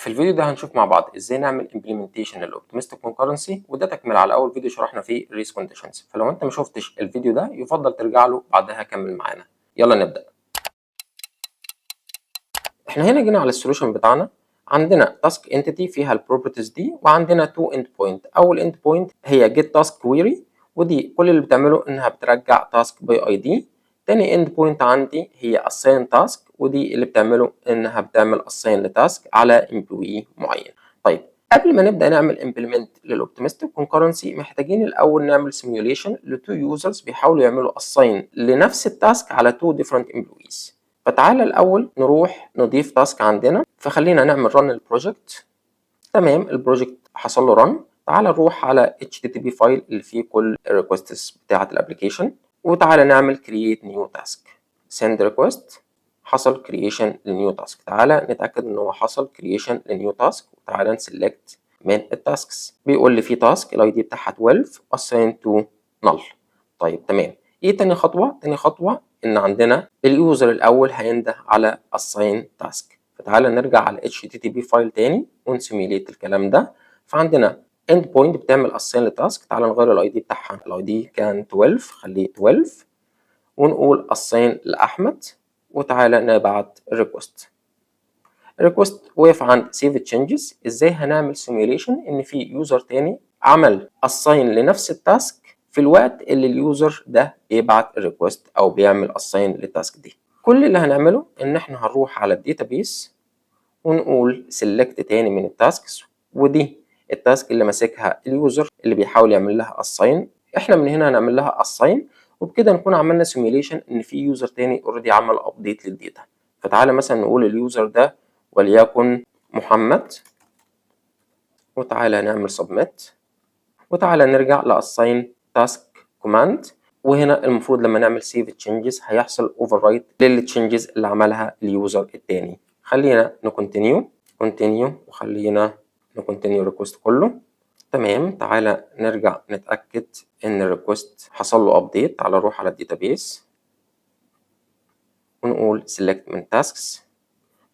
في الفيديو ده هنشوف مع بعض ازاي نعمل implementation للاوبتيمستيك concurrency، وده تكمل على اول فيديو شرحنا فيه الريس كونديشنز. فلو انت ما شفتش الفيديو ده يفضل ترجع له بعدها كمل معانا. يلا نبدا. احنا هنا جينا على السوليوشن بتاعنا، عندنا تاسك انتيتي فيها البروبرتيز دي، وعندنا تو اند بوينت. اول اند بوينت هي جيت تاسك كويري، ودي كل اللي بتعمله انها بترجع تاسك باي اي دي. تاني اند بوينت عندي هي assign تاسك، ودي اللي بتعمله انها بتعمل assign لتاسك على امبلوي معين. طيب قبل ما نبدا نعمل implement للاوبتيمستيك concurrency محتاجين الاول نعمل simulation لتو يوزرز بيحاولوا يعملوا assign لنفس التاسك على تو different employees. فتعالى الأول نروح نضيف تاسك عندنا، فخلينا نعمل رن البروجكت. تمام، البروجكت حصل له رن. تعالى نروح على HTTP فايل اللي فيه كل الريكوستس بتاعة الابلكيشن، وتعالى نعمل create new task send request. حصل creation لنيو تاسك. تعالى نتأكد إن هو حصل creation لنيو تاسك، وتعالى نسلكت من التاسكس. بيقول لي في تاسك الاي دي بتاعها 12 assign to null. طيب تمام، ايه تاني خطوة؟ تاني خطوة ان عندنا اليوزر الاول هينده على assign task. فتعالى نرجع على HTTP فايل تاني ونسيميليت الكلام ده. فعندنا end point بتعمل assign لتاسك. تعالى نغير الاي دي بتاعها، الاي دي كان 12 خليه 12، ونقول assign لاحمد، وتعالى نبعت الريكوست. الريكوست وقف عند save changes. ازاي هنعمل سيميوليشن ان في يوزر تاني عمل assign لنفس التاسك في الوقت اللي اليوزر ده بيبعت الريكوست او بيعمل assign للتاسك دي؟ كل اللي هنعمله ان احنا هنروح على الداتابيس ونقول select تاني من التاسكس، ودي التاسك اللي ماسكها اليوزر اللي بيحاول يعمل لها assign. احنا من هنا هنعمل لها assign، وبكده نكون عملنا سيميوليشن ان في يوزر تاني اوريدي عمل ابديت للداتا. فتعالى مثلا نقول اليوزر ده وليكن محمد، وتعالى نعمل submit، وتعالى نرجع لassign task command. وهنا المفروض لما نعمل save changes هيحصل overwrite للتشنجز اللي عملها اليوزر التاني. خلينا continue وخلينا نكونتينيو request كله. تمام، تعالى نرجع نتأكد ان الريكوست حصل له update. تعالى نروح على الداتابيس ونقول select من tasks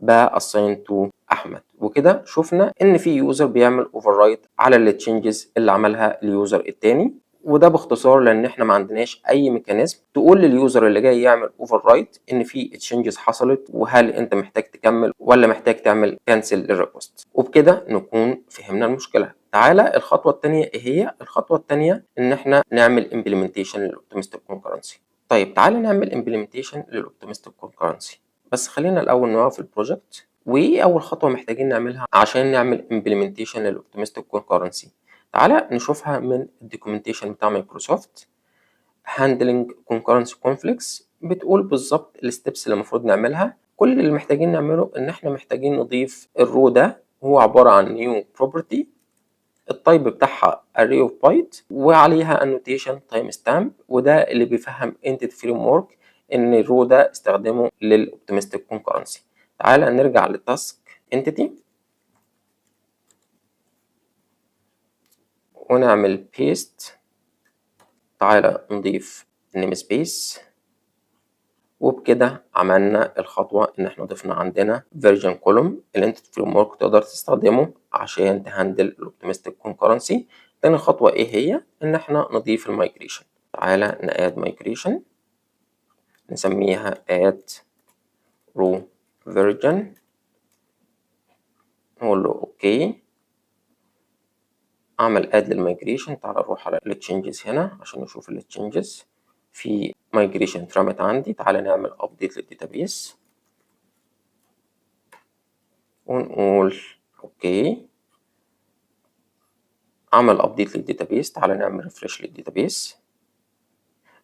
بقى assign to احمد، وكده شفنا ان في يوزر بيعمل override على التشنجز اللي عملها اليوزر التاني. وده باختصار لان احنا ما عندناش اي ميكانيزم تقول لليوزر اللي جاي يعمل override ان في تشنجز حصلت، وهل انت محتاج تكمل ولا محتاج تعمل كانسل للريكوست. وبكده نكون فهمنا المشكله. تعالى الخطوه الثانيه ايه هي؟ الخطوه الثانيه ان احنا نعمل implementation للاوبتيمستيك concurrency. طيب تعالى نعمل implementation للاوبتيمستيك concurrency، بس خلينا الأول نوقف البروجكت. وإيه أول خطوة محتاجين نعملها عشان نعمل implementation للأوبتيمستيك concurrency؟ تعالى نشوفها من الدوكيومنتيشن بتاع مايكروسوفت. handling concurrency conflicts بتقول بالظبط الستبس اللي المفروض نعملها. كل اللي محتاجين نعمله إن إحنا محتاجين نضيف الرو ده، هو عبارة عن new property، التايب بتاعها array of byte، وعليها annotation timestamp، وده اللي بيفهم entity framework ان الرو ده استخدمه للاوبتيمستيك concurrency. تعالى نرجع للتاسك entity ونعمل paste. تعالى نضيف namespace، وبكده عملنا الخطوة ان احنا ضفنا عندنا version column الانتيتي framework تقدر تستخدمه عشان تهندل الاوبتيمستيك concurrency. تاني خطوة ايه هي؟ ان احنا نضيف المايجريشن. تعالى ناد migration، نسميها add row version، نقول له اوكي. اعمل add للمايجريشن. تعالى نروح على التشنجز هنا عشان نشوف التشنجز. في migration اترمت عندي. تعالى نعمل update للداتابيس ونقول اوكي. عمل update للداتابيس. تعالى نعمل refresh للداتابيس.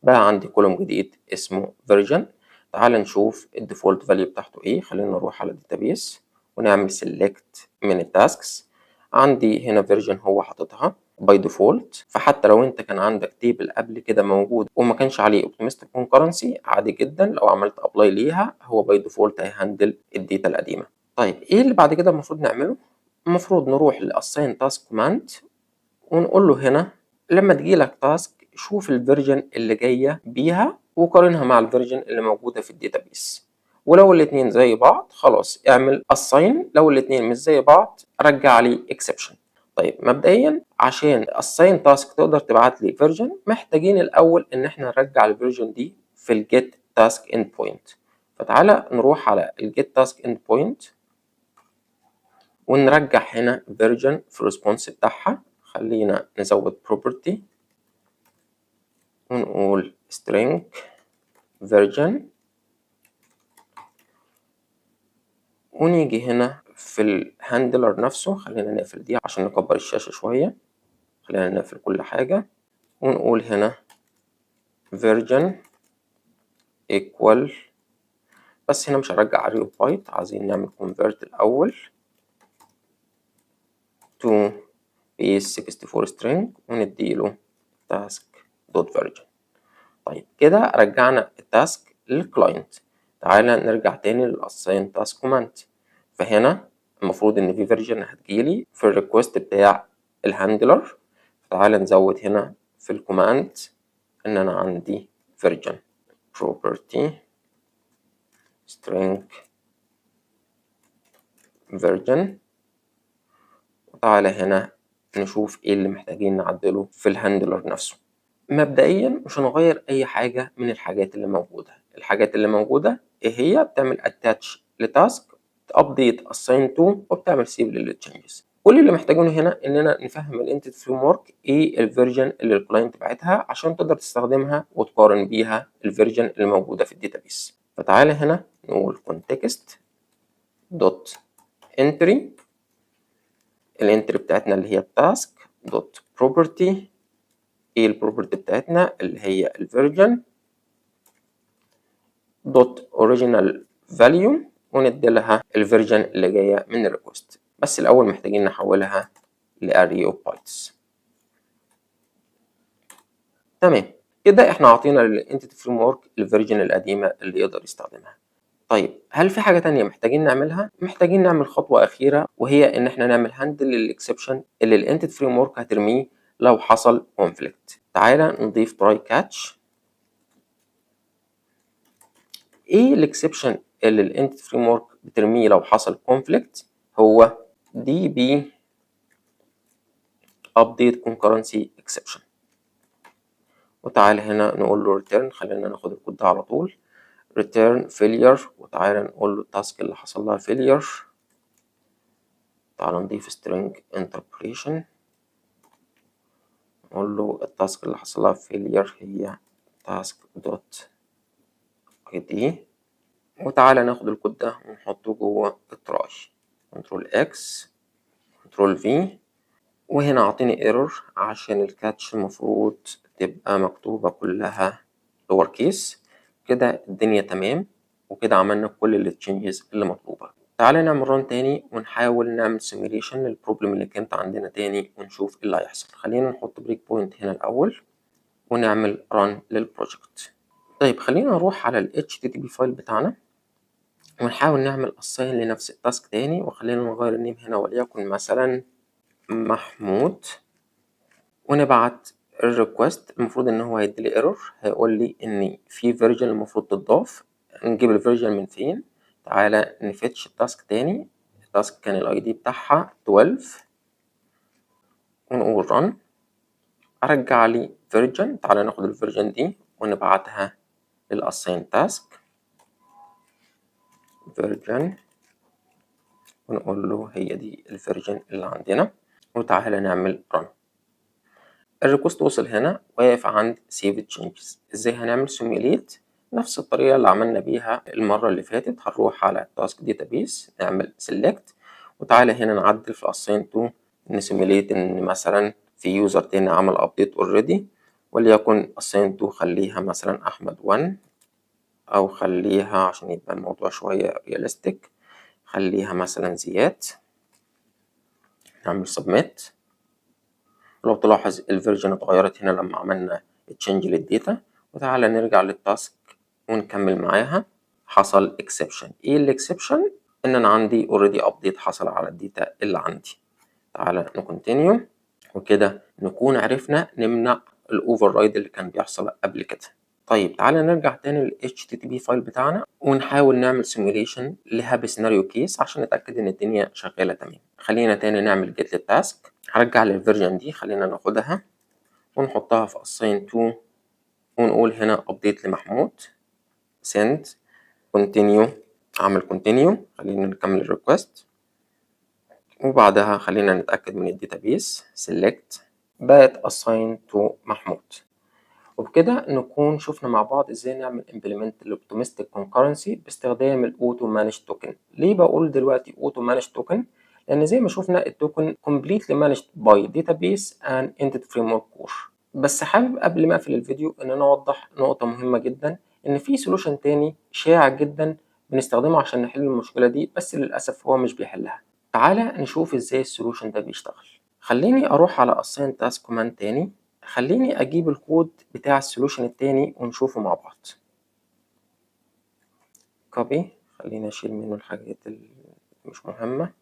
بقى عندي كولوم جديد اسمه version. تعالى نشوف الديفولت فاليو بتاعته ايه. خلينا نروح على الداتابيس ونعمل select من التاسكس. عندي هنا version هو حاططها باي ديفولت، فحتى لو انت كان عندك تيبل قبل كده موجود وما كانش عليه اوبتيمستيك concurrency عادي جدا، لو عملت ابلاي ليها هو باي ديفولت هيهندل الداتا القديمه. طيب ايه اللي بعد كده المفروض نعمله؟ المفروض نروح للassign task command ونقول له هنا لما تجيلك تاسك شوف الفيرجن اللي جايه بيها وقارنها مع الفيرجن اللي موجوده في الداتابيس، ولو الاتنين زي بعض خلاص اعمل assign، لو الاتنين مش زي بعض رجع لي exception. طيب مبدئيا عشان assign task تقدر تبعت لي version محتاجين الأول إن احنا نرجع الفيرجن دي في ال get task endpoint. فتعالى نروح على ال get task endpoint ونرجع هنا version في الريسبونس بتاعها. خلينا نزود property ونقول string version، ونيجي هنا في الهاندلر نفسه خلينا نقفل دي عشان نكبر الشاشة شوية، خلينا نقفل كل حاجة ونقول هنا version equal، بس هنا مش هرجع array of byte، عايزين نعمل convert الأول to base64 string ونديله task.version. طيب كده رجعنا التاسك للكلاينت. تعالى نرجع تاني للassign task command. فهنا المفروض ان في فيرجن هتجيلي في الريكوست بتاع الهاندلر. تعالى نزود هنا في الكوماند ان انا عندي version property string version، وتعالى هنا نشوف ايه اللي محتاجين نعدله في الهاندلر نفسه. مبدئيا مش هنغير اي حاجة من الحاجات اللي موجودة. الحاجات اللي موجودة ايه هي؟ بتعمل attach لتاسك، تابديت assign to، وبتعمل سيف للتشنجز. كل اللي محتاجينه هنا اننا نفهم الانتيتي فريم ورك ايه الفيرجن اللي الكلاينت بعتها عشان تقدر تستخدمها وتقارن بيها الفيرجن اللي موجودة في الداتابيس. فتعالى هنا نقول context dot entry، الانتري بتاعتنا اللي هي task dot property، ايه البروبرتي بتاعتنا اللي هي الفيرجن دوت اوريجينال فاليو، ونديلها الفيرجن اللي جايه من الريكوست. بس الاول محتاجين نحولها لاري اوف بايتس. تمام كده احنا عطينا للانتيتي فريم ورك الفيرجن القديمه اللي يقدر يستخدمها. طيب هل في حاجه تانية محتاجين نعملها؟ محتاجين نعمل خطوه اخيره، وهي ان احنا نعمل هاندل للاكسبشن اللي الانتيتي فريم ورك هترميه لو حصل كونفليكت. تعالى نضيف تراي كاتش. ايه الاكسبشن اللي الانتيتي فريم ورك بترميه لو حصل كونفليكت؟ هو db update concurrency exception. وتعالى هنا نقول له return، خلينا ناخد الكود ده على طول، return failure، وتعالى نقول له التاسك اللي حصل لها failure. تعالى نضيف string interpolation، نقول له التاسك اللي حصل لها failure هي task.id، وتعالى ناخد الكود ده ونحطه جوه التراي، كنترول اكس كنترول في، وهنا اعطيني ايرور عشان الكاتش المفروض تبقى مكتوبة كلها لور كيس. كده الدنيا تمام، وكده عملنا كل التشينجز اللي مطلوبة. تعالى نعمل ران تاني ونحاول نعمل سيميليشن للبروبلم اللي كانت عندنا تاني ونشوف ايه اللي هيحصل. خلينا نحط بريك بوينت هنا الأول ونعمل ران للبروجكت. طيب خلينا نروح على ال HTTP فايل بتاعنا ونحاول نعمل assign لنفس التاسك تاني، وخلينا نغير النيم هنا وليكن مثلا محمود، ونبعت الريكوست. المفروض ان هو هيديلي ايرور، هيقول لي ان في فيرجن المفروض تضاف. نجيب الفيرجن من فين؟ تعالى نفتش التاسك تاني. التاسك كان الاي دي بتاعها 12 ونقول ران، ارجع لي فيرجن. تعالى ناخد الفيرجن دي ونبعتها للاساين تاسك فيرجن، ونقول له هي دي الفيرجن اللي عندنا، وتعالى نعمل ران. الريكوست وصل هنا واقف عند save changes. ازاي هنعمل simulate؟ نفس الطريقة اللي عملنا بيها المرة اللي فاتت. هنروح على task database نعمل select، وتعالى هنا نعدل في assign to نسيميليت ان مثلا في يوزر تاني عمل update already، وليكن assign to خليها مثلا احمد 1، او خليها عشان يبقى الموضوع شوية realistic خليها مثلا زياد. نعمل submit. لو تلاحظ الفيرجن اتغيرت هنا لما عملنا تشينج للداتا. وتعالى نرجع للتاسك ونكمل معاها. حصل اكسبشن. ايه الاكسبشن؟ ان انا عندي اوريدي ابديت حصل على الداتا اللي عندي. تعالى نكونتينيو، وكده نكون عرفنا نمنع الاوفر رايد اللي كان بيحصل قبل كده. طيب تعالى نرجع تاني لل HTTP فايل بتاعنا ونحاول نعمل simulation لهاب سيناريو كيس عشان نتأكد إن الدنيا شغالة تمام. خلينا تاني نعمل get للتاسك، هرجع للفيرجن دي، خلينا ناخدها ونحطها في assign to ونقول هنا update لمحمود send continue، أعمل continue، خلينا نكمل الريكوست وبعدها خلينا نتأكد من الداتابيس select بقت assign to محمود. وبكده نكون شفنا مع بعض ازاي نعمل implement الاوبتيمستيك concurrency باستخدام الاوتو مانج توكن. ليه بقول دلوقتي اوتو مانج توكن؟ لان زي ما شفنا التوكن completely managed by database and entity framework core. بس حابب قبل ما اقفل الفيديو ان انا اوضح نقطة مهمة جدا، ان في سولوشن تاني شائع جدا بنستخدمه عشان نحل المشكلة دي، بس للأسف هو مش بيحلها. تعالى نشوف ازاي السولوشن ده بيشتغل. خليني اروح على assign task command تاني، خليني اجيب الكود بتاع السولوشن التاني ونشوفه مع بعض. copy، خليني اشيل منه الحاجات اللي مش مهمة،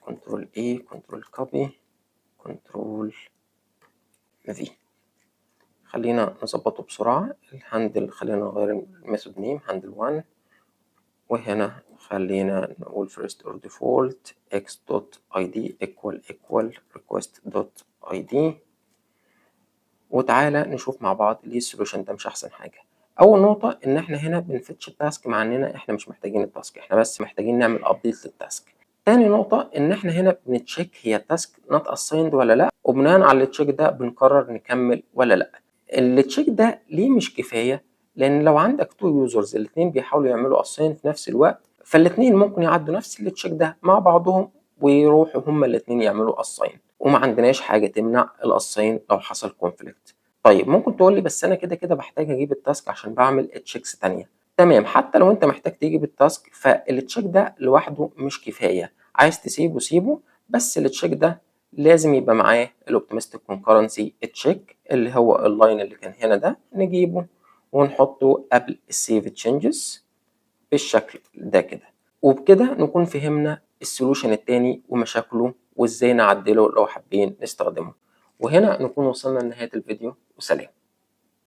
كنترول A، كنترول copy، كنترول V. خلينا نظبطه بسرعة. الهاندل خلينا نغير الميثود نيم handle 1، وهنا خلينا نقول first or default x.id equal request.id. وتعالى نشوف مع بعض ليه السولوشن ده مش احسن حاجة. اول نقطة ان احنا هنا بنفتش التاسك مع اننا احنا مش محتاجين التاسك، احنا بس محتاجين نعمل ابديت للتاسك. تاني نقطة ان احنا هنا بنتشيك هي التاسك not assigned ولا لا، وبناء على التشيك ده بنقرر نكمل ولا لا. التشيك ده ليه مش كفاية؟ لان لو عندك تو يوزرز الاتنين بيحاولوا يعملوا assign في نفس الوقت، فالاتنين ممكن يعدوا نفس التشيك ده مع بعضهم ويروحوا هما الاتنين يعملوا assign، وما عندناش حاجة تمنع الاساين لو حصل كونفليكت. طيب ممكن تقول لي بس انا كده كده بحتاج اجيب التاسك عشان بعمل تشيكس تانية. تمام، حتى لو انت محتاج تجيب التاسك فالتشيك ده لوحده مش كفاية، عايز تسيبه سيبه، بس التشيك ده لازم يبقى معاه الاوبتيمستيك كونكرنسي تشيك اللي هو اللاين اللي كان هنا ده، نجيبه ونحطه قبل السيف تشينجز بالشكل ده كده. وبكده نكون فهمنا السولوشن التاني ومشاكله وازاي نعدله لو حابين نستخدمه. وهنا نكون وصلنا لنهاية الفيديو، وسلام.